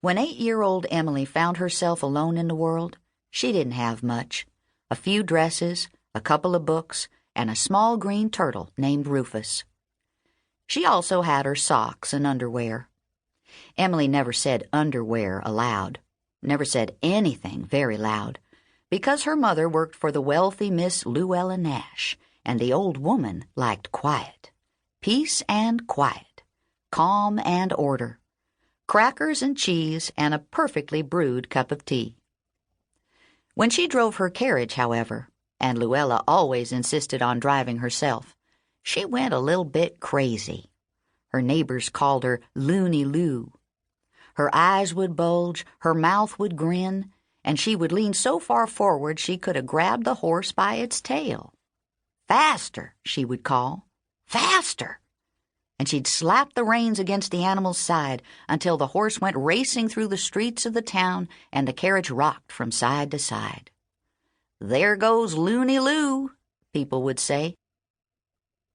When 8-year-old Emily found herself alone in the world, she didn't have much. A few dresses, a couple of books, and a small green turtle named Rufus. She also had her socks and underwear. Emily never said underwear aloud, never said anything very loud, because her mother worked for the wealthy Miss Luella Nash, and the old woman liked quiet. Peace and quiet, calm and order, crackers and cheese, and a perfectly brewed cup of tea. When she drove her carriage, however, and Luella always insisted on driving herself, she went a little bit crazy. Her neighbors called her Loony Lou. Her eyes would bulge, her mouth would grin, and she would lean so far forward she could have grabbed the horse by its tail. "Faster," she would call. "Faster!" And she'd slap the reins against the animal's side until the horse went racing through the streets of the town and the carriage rocked from side to side. "There goes Loony Lou," people would say.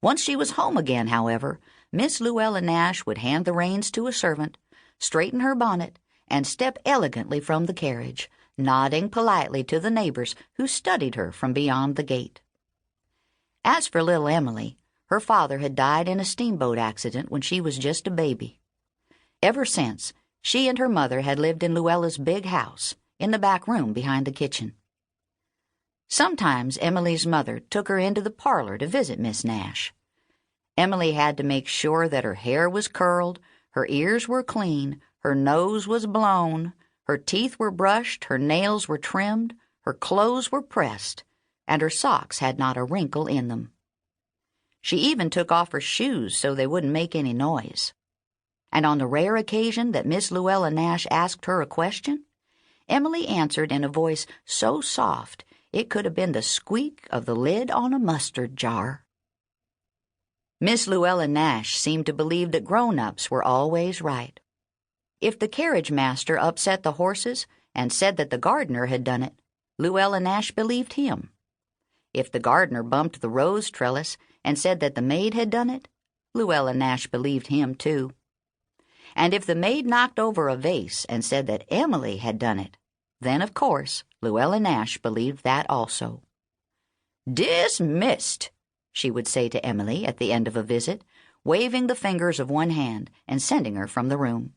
Once she was home again, however, Miss Luella Nash would hand the reins to a servant, straighten her bonnet, and step elegantly from the carriage, nodding politely to the neighbors who studied her from beyond the gate. As for little Emily, her father had died in a steamboat accident when she was just a baby. Ever since, she and her mother had lived in Luella's big house, in the back room behind the kitchen. Sometimes Emily's mother took her into the parlor to visit Miss Nash. Emily had to make sure that her hair was curled, her ears were clean, her nose was blown, her teeth were brushed, her nails were trimmed, her clothes were pressed, and her socks had not a wrinkle in them. She even took off her shoes so they wouldn't make any noise. And on the rare occasion that Miss Luella Nash asked her a question, Emily answered in a voice so soft it could have been the squeak of the lid on a mustard jar. Miss Luella Nash seemed to believe that grown-ups were always right. If the carriage master upset the horses and said that the gardener had done it, Luella Nash believed him. If the gardener bumped the rose trellis and said that the maid had done it, Luella Nash believed him too. And if the maid knocked over a vase and said that Emily had done it, then, of course, Luella Nash believed that also. "Dismissed," she would say to Emily at the end of a visit, waving the fingers of one hand and sending her from the room.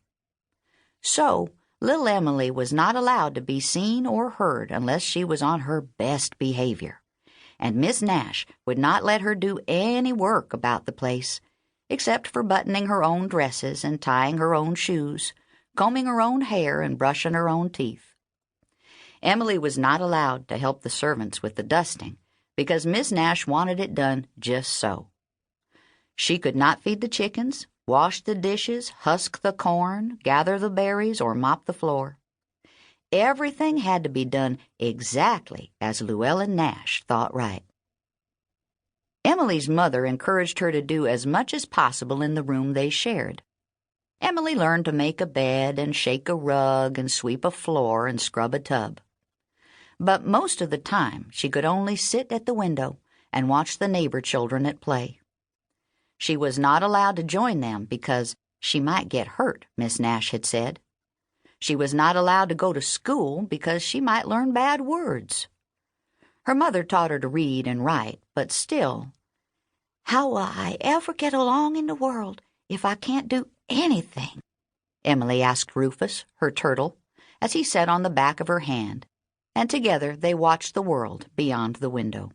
So, little Emily was not allowed to be seen or heard unless she was on her best behavior, and Miss Nash would not let her do any work about the place, except for buttoning her own dresses and tying her own shoes, combing her own hair and brushing her own teeth. Emily was not allowed to help the servants with the dusting, because Miss Nash wanted it done just so. She could not feed the chickens, wash the dishes, husk the corn, gather the berries, or mop the floor. Everything had to be done exactly as Luella Nash thought right. Emily's mother encouraged her to do as much as possible in the room they shared. Emily learned to make a bed and shake a rug and sweep a floor and scrub a tub. But most of the time she could only sit at the window and watch the neighbor children at play. She was not allowed to join them because she might get hurt, Miss Nash had said. She was not allowed to go to school because she might learn bad words. Her mother taught her to read and write, but still, "How will I ever get along in the world if I can't do anything?" Emily asked Rufus, her turtle, as he sat on the back of her hand, and together they watched the world beyond the window.